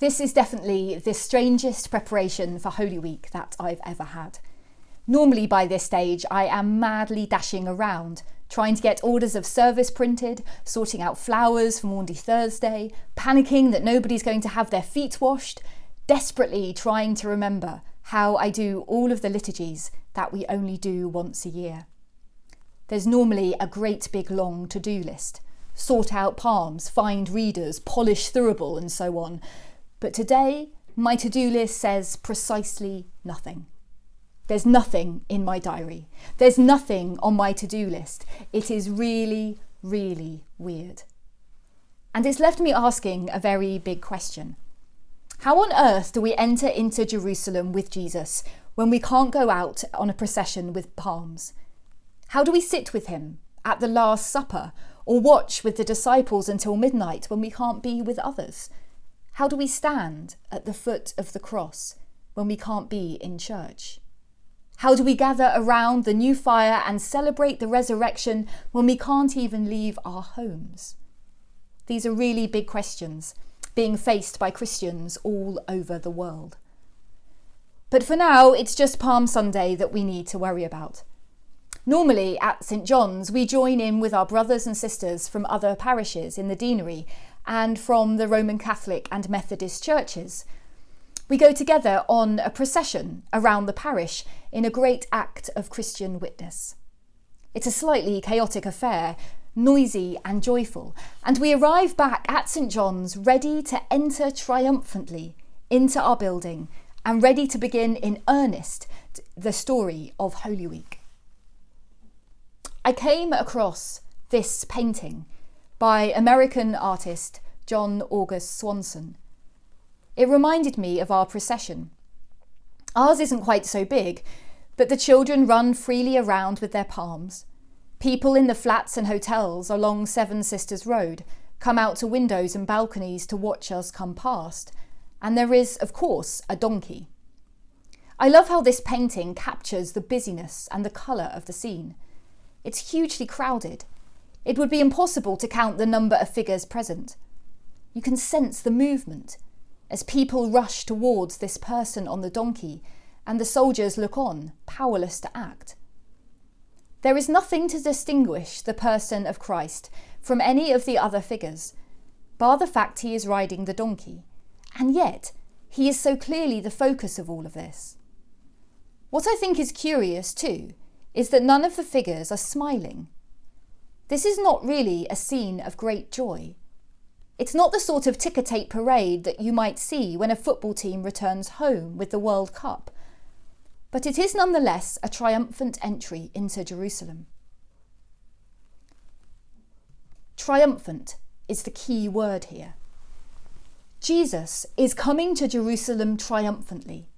This is definitely the strangest preparation for Holy Week that I've ever had. Normally by this stage, I am madly dashing around, trying to get orders of service printed, sorting out flowers for Maundy Thursday, panicking that nobody's going to have their feet washed, desperately trying to remember how I do all of the liturgies that we only do once a year. There's normally a great big long to-do list. Sort out palms, find readers, polish throughable and so on. But today, my to-do list says precisely nothing. There's nothing in my diary. There's nothing on my to-do list. It is really, really weird. And it's left me asking a very big question. How on earth do we enter into Jerusalem with Jesus when we can't go out on a procession with palms? How do we sit with him at the Last Supper or watch with the disciples until midnight when we can't be with others? How do we stand at the foot of the cross when we can't be in church? How do we gather around the new fire and celebrate the resurrection when we can't even leave our homes? These are really big questions being faced by Christians all over the world. But for now, it's just Palm Sunday that we need to worry about. Normally at St John's, we join in with our brothers and sisters from other parishes in the deanery and from the Roman Catholic and Methodist churches. We go together on a procession around the parish in a great act of Christian witness. It's a slightly chaotic affair, noisy and joyful, and we arrive back at St John's ready to enter triumphantly into our building and ready to begin in earnest the story of Holy Week. I came across this painting by American artist John August Swanson. It reminded me of our procession. Ours isn't quite so big, but the children run freely around with their palms. People in the flats and hotels along Seven Sisters Road come out to windows and balconies to watch us come past, and there is, of course, a donkey. I love how this painting captures the busyness and the colour of the scene. It's hugely crowded. It would be impossible to count the number of figures present. You can sense the movement as people rush towards this person on the donkey and the soldiers look on, powerless to act. There is nothing to distinguish the person of Christ from any of the other figures, bar the fact he is riding the donkey, and yet he is so clearly the focus of all of this. What I think is curious too is that none of the figures are smiling. This is not really a scene of great joy. It's not the sort of ticker-tape parade that you might see when a football team returns home with the World Cup, but it is nonetheless a triumphant entry into Jerusalem. Triumphant is the key word here. Jesus is coming to Jerusalem triumphantly.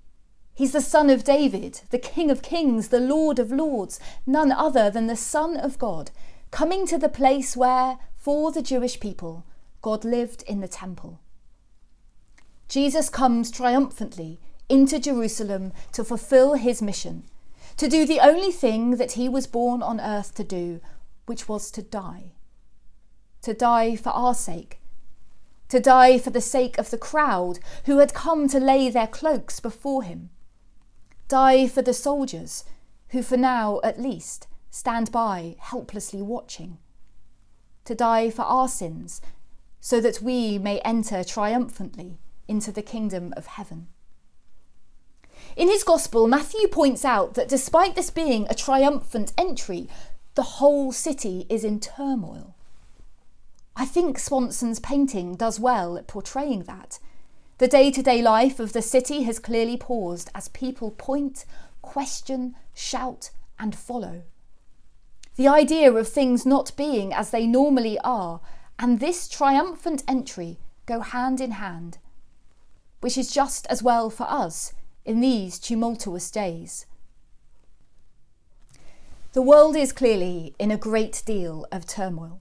He's the Son of David, the King of Kings, the Lord of Lords, none other than the Son of God, coming to the place where, for the Jewish people, God lived in the temple. Jesus comes triumphantly into Jerusalem to fulfill his mission, to do the only thing that he was born on earth to do, which was to die. To die for our sake, to die for the sake of the crowd who had come to lay their cloaks before him. Die for the soldiers who, for now at least, stand by helplessly watching. To die for our sins so that we may enter triumphantly into the kingdom of heaven. In his gospel, Matthew points out that despite this being a triumphant entry, the whole city is in turmoil. I think Swanson's painting does well at portraying that. The day-to-day life of the city has clearly paused as people point, question, shout, and follow. The idea of things not being as they normally are and this triumphant entry go hand in hand, which is just as well for us in these tumultuous days. The world is clearly in a great deal of turmoil.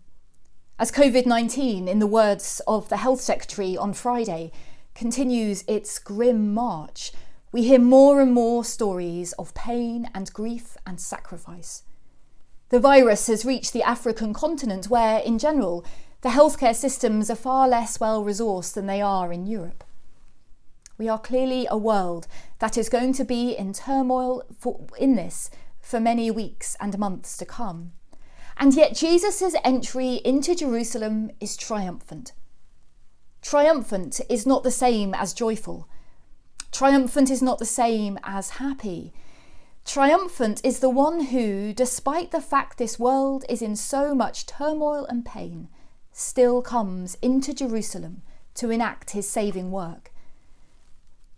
As COVID-19, in the words of the Health Secretary on Friday, continues its grim march, we hear more and more stories of pain and grief and sacrifice. The virus has reached the African continent where, in general, the healthcare systems are far less well resourced than they are in Europe. We are clearly a world that is going to be in turmoil for many weeks and months to come. And yet Jesus' entry into Jerusalem is triumphant. Triumphant is not the same as joyful. Triumphant is not the same as happy. Triumphant is the one who, despite the fact this world is in so much turmoil and pain, still comes into Jerusalem to enact his saving work.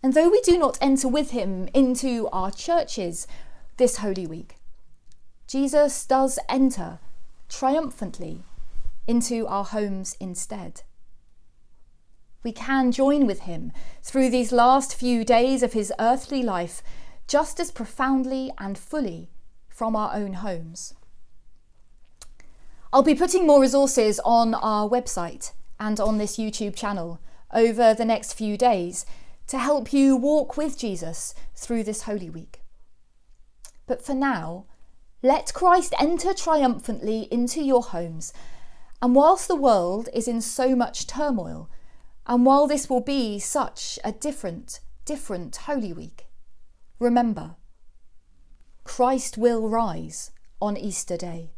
And though we do not enter with him into our churches this Holy Week, Jesus does enter triumphantly into our homes instead. We can join with him through these last few days of his earthly life just as profoundly and fully from our own homes. I'll be putting more resources on our website and on this YouTube channel over the next few days to help you walk with Jesus through this Holy Week. But for now, let Christ enter triumphantly into your homes. And whilst the world is in so much turmoil, and while this will be such a different Holy Week, remember, Christ will rise on Easter Day.